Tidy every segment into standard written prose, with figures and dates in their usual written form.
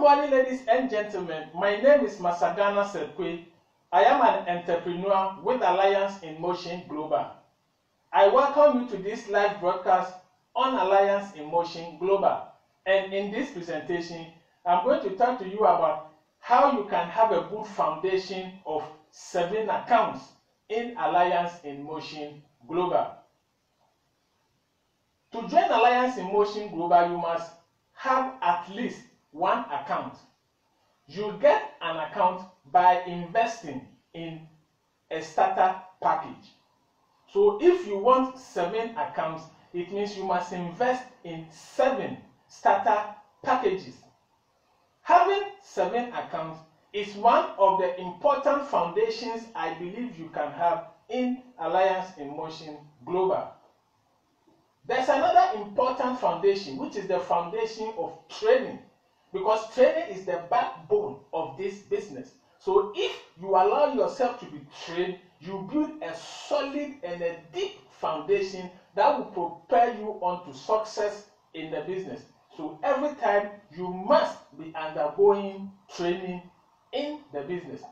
Good morning, ladies and gentlemen. My name is Masagana Serkwe. I am an entrepreneur with Alliance in Motion Global. I welcome you to this live broadcast on Alliance in Motion Global. And in this presentation, I'm going to talk to you about how you can have a good foundation of 7 accounts in Alliance in Motion Global. To join Alliance in Motion Global, you must have at least 1 account. You get an account by investing in a starter package. So if you want 7 accounts, it means you must invest in 7 starter packages. Having 7 accounts is one of the important foundations I believe you can have in Alliance in Motion Global. There's another important foundation, which is the foundation of training, because training is the backbone of this business. So if you allow yourself to be trained, you build a solid and a deep foundation that will propel you on to success in the business. So every time you must be undergoing training in the business.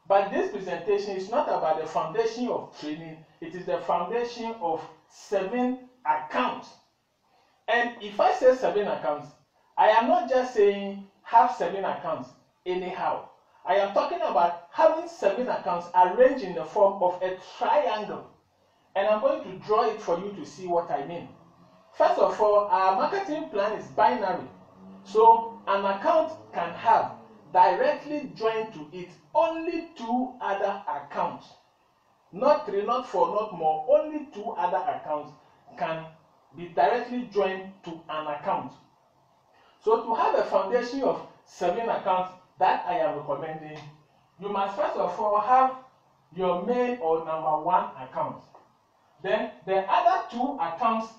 But this presentation is not about the foundation of training, it is the foundation of 7 accounts. And if I say 7 accounts, I am not just saying have 7 accounts anyhow. I am talking about having 7 accounts arranged in the form of a triangle. And I'm going to draw it for you to see what I mean. First of all, our marketing plan is binary. So an account can have directly joined to it only 2 other accounts. Not 3, not 4, not more. Only 2 other accounts can be directly joined to an account. So to have a foundation of 7 accounts that I am recommending, you must first of all have your main or number 1 account. Then the other 2 accounts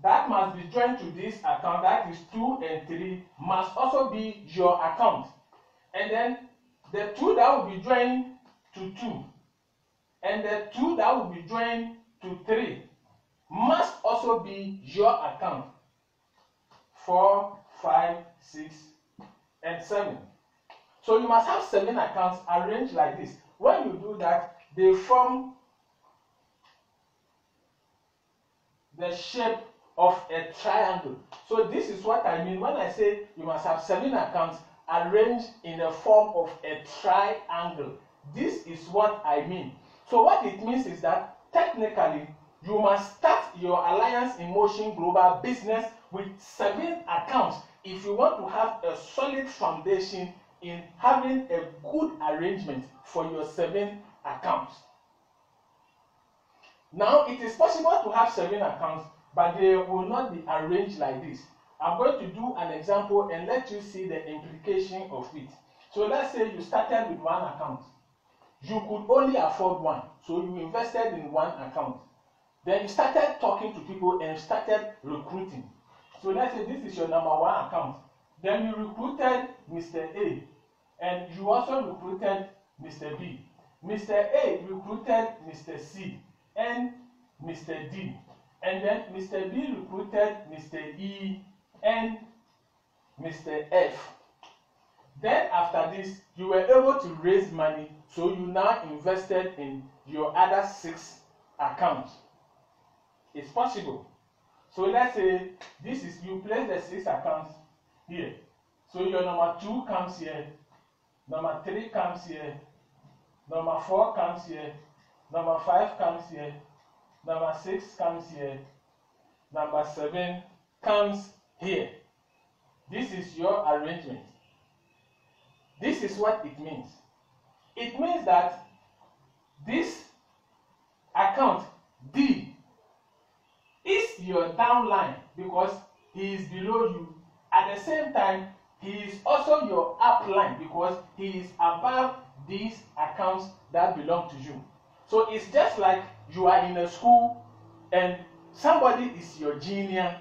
that must be joined to this account, that is 2 and 3, must also be your account. And then the 2 that will be joined to 2 and the 2 that will be joined to 3 must also be your account. 4, 5, 6, and 7. So you must have 7 accounts arranged like this. When you do that, they form the shape of a triangle. So this is what I mean when I say you must have 7 accounts arranged in the form of a triangle. This is what I mean. So what it means is that technically you must start your Alliance in Motion Global business with 7 accounts if you want to have a solid foundation in having a good arrangement for your 7 accounts. Now, it is possible to have 7 accounts, but they will not be arranged like this. I'm going to do an example and let you see the implication of it. So let's say you started with 1 account. You could only afford 1, so you invested in 1 account. Then you started talking to people and started recruiting. So let's say this is your number 1 account. Then you recruited Mr. A, and you also recruited Mr. B. Mr. A recruited Mr. C and Mr. D. And then Mr. B recruited Mr. E and Mr. F. Then after this, you were able to raise money, so you now invested in your other 6 accounts. It's possible. So let's say this is, you place the 6 accounts here. So your number 2 comes here, number 3 comes here, number 4 comes here, number 5 comes here, number 6 comes here, number 7 comes here. This is your arrangement. This is what it means. It means that this account D is your downline because he is below you. At the same time, he is also your upline because he is above these accounts that belong to you. So it's just like you are in a school and somebody is your junior.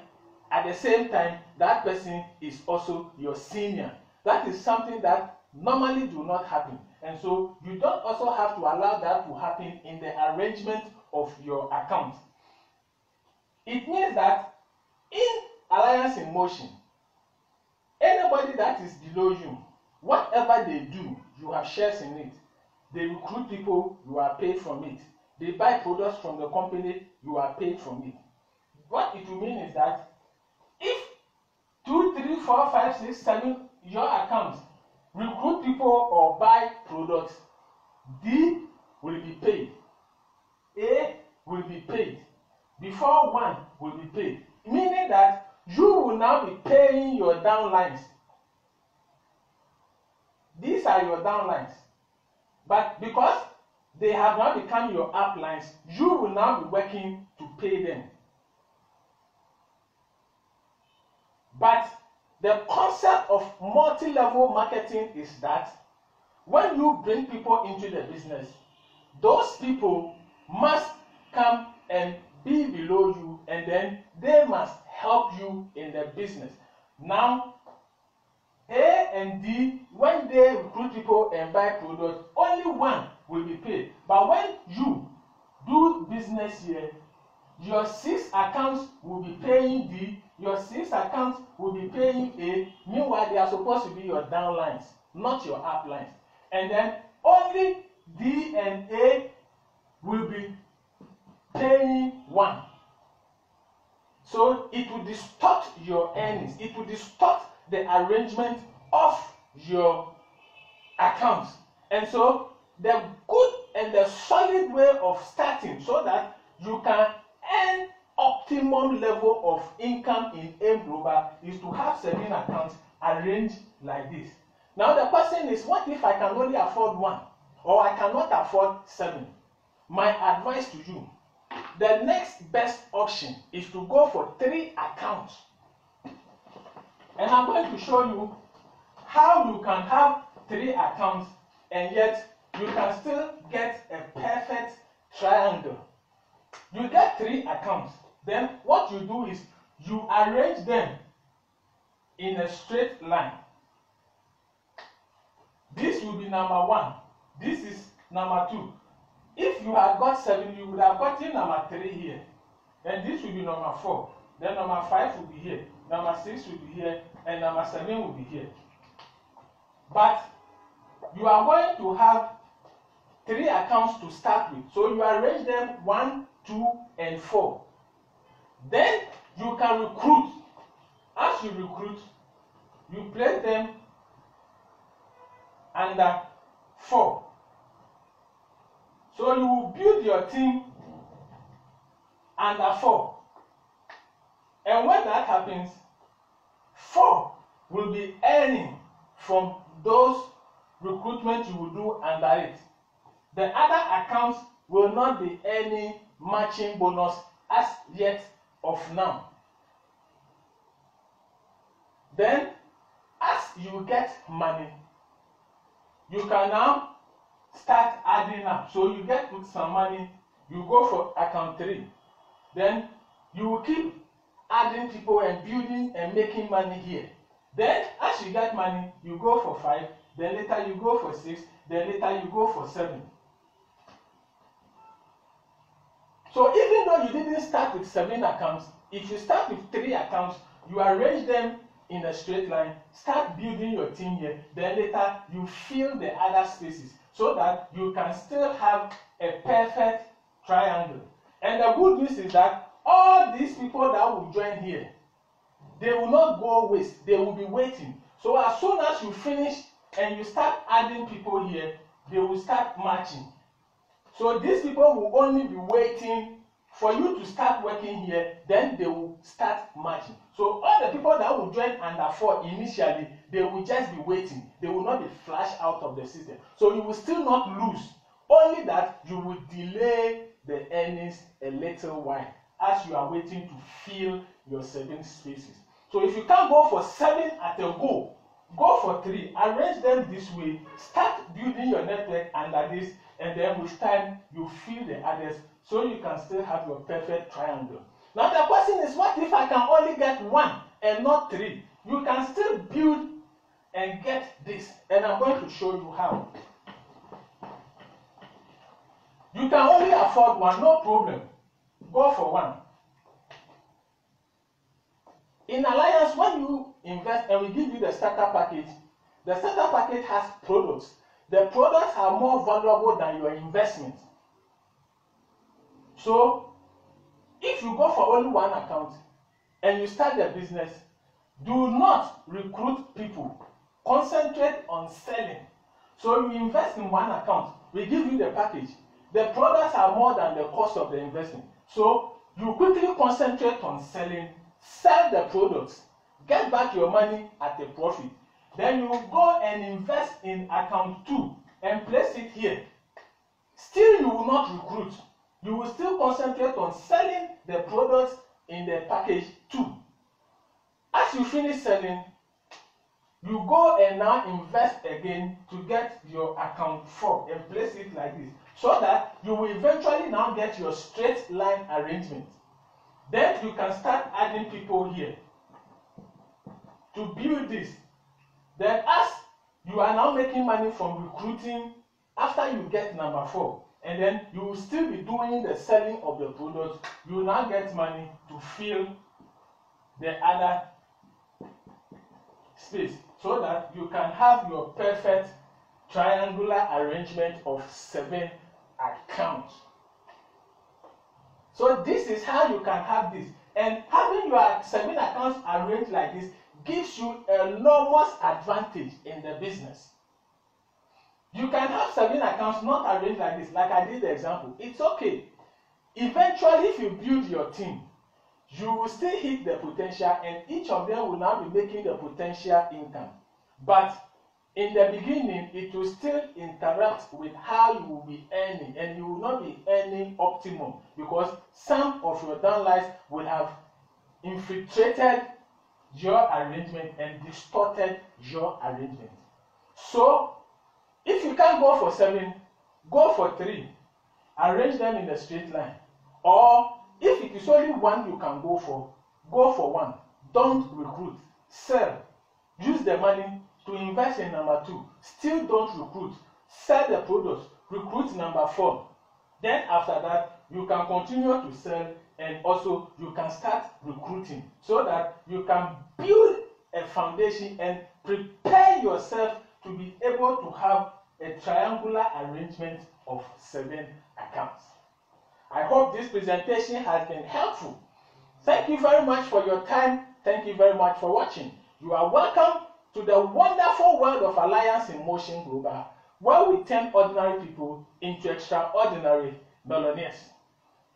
At the same time, that person is also your senior. That is something that normally do not happen. And so you don't also have to allow that to happen in the arrangement of your account. It means that in Alliance in Motion, any anybody that is below you, whatever they do, you have shares in it. They recruit people, you are paid from it. They buy products from the company, you are paid from it. What it will mean is that if 2, 3, 4, 5, 6, 7, your accounts recruit people or buy products, D will be paid, A will be paid, before 1 will be paid. Meaning that you will now be paying your downlines. These are your downlines. But because they have now become your uplines, you will now be working to pay them. But the concept of multi-level marketing is that when you bring people into the business, those people must come and be below you, and then they must help you in the business. Now, A and D, when they recruit people and buy products, only 1 will be paid. But when you do business here, your 6 accounts will be paying D, your 6 accounts will be paying A. Meanwhile, they are supposed to be your downlines, not your uplines. And then only D and A will be paying 1. So it will distort your earnings. It will distort the arrangement of your accounts. And so the good and the solid way of starting so that you can earn optimum level of income in AIM Global is to have 7 accounts arranged like this. Now the question is, what if I can only afford 1 or I cannot afford 7? My advice to you, the next best option is to go for 3 accounts. And I'm going to show you how you can have 3 accounts and yet you can still get a perfect triangle. You get 3 accounts. Then what you do is you arrange them in a straight line. This will be number 1. This is number 2. If you had got 7, you would have gotten number 3 here. And this will be number 4. Then number 5 will be here. Number 6 will be here. And number 7 will be here. But you are going to have 3 accounts to start with. So you arrange them 1, 2, and 4. Then you can recruit. As you recruit, you place them under 4. So you will build your team under 4. And when that happens, 4 will be earning from those recruitment you will do under it. The other accounts will not be earning matching bonus as yet of now. Then, as you get money, you can now start adding up. So you get some money, you go for account 3. Then you will keep adding people and building and making money here. Then as you get money, you go for 5. Then later you go for 6. Then later you go for 7. So even though you didn't start with 7 accounts, if you start with 3 accounts, you arrange them in a straight line, start building your team here, then later you fill the other spaces so that you can still have a perfect triangle. And the good news is that all these people that will join here, they will not go waste, they will be waiting. So as soon as you finish and you start adding people here, they will start matching. So these people will only be waiting for you to start working here, then they will start matching. So all the people that will join under 4 initially, they will just be waiting. They will not be flashed out of the system. So you will still not lose, only that you will delay the earnings a little while as you are waiting to fill your 7 spaces. So if you can't go for 7 at a go for 3, arrange them this way, start building your network under this, and then with time you fill the others so you can still have your perfect triangle. Now the question is, what if I can only get 1 and not 3? You can still build and get this, and I'm going to show you how. You can only afford 1, no problem. Go for 1. In alliance, when you invest and we give you the starter package, the starter package has products. The products are more valuable than your investment. So, if you go for only one account and you start the business, do not recruit people. Concentrate on selling. So you invest in one account, we give you the package. The products are more than the cost of the investment. So you quickly concentrate on selling, sell the products, get back your money at a profit. Then you go and invest in account 2 and place it here. Still, you will not recruit. You will still concentrate on selling the products in the package 2. As you finish selling, you go and now invest again to get your account 4 and place it like this, so that you will eventually now get your straight line arrangement. Then you can start adding people here to build this. Then as you are now making money from recruiting, after you get number 4, and then you will still be doing the selling of the products, you will now get money to fill the other space, so that you can have your perfect triangular arrangement of 7 accounts. So this is how you can have this. And having your 7 accounts arranged like this gives you enormous advantage in the business. You can have 7 accounts not arranged like this, like I did the example. It's okay. Eventually, if you build your team, you will still hit the potential, and each of them will now be making the potential income. But in the beginning, it will still interact with how you will be earning, and you will not be earning optimum, because some of your downlines will have infiltrated your arrangement and distorted your arrangement. So, if you can't go for 7, go for 3. Arrange them in a straight line. Or if it is only 1 you can go for 1. Don't recruit. Sell. Use the money to invest in number 2. Still don't recruit. Sell the products. Recruit number 4. Then after that, you can continue to sell, and also you can start recruiting, so that you can build a foundation and prepare yourself to be able to have a triangular arrangement of 7 accounts. I hope this presentation has been helpful. Thank you very much for your time. Thank you very much for watching. You are welcome to the wonderful world of Alliance in Motion Global, where we turn ordinary people into extraordinary millionaires.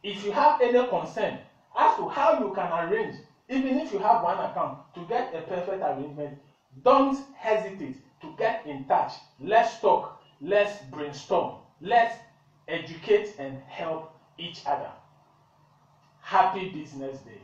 If you have any concern as to how you can arrange, even if you have 1 account, to get a perfect arrangement, don't hesitate to get in touch. Let's talk, let's brainstorm, let's educate and help each other. Happy Business Day.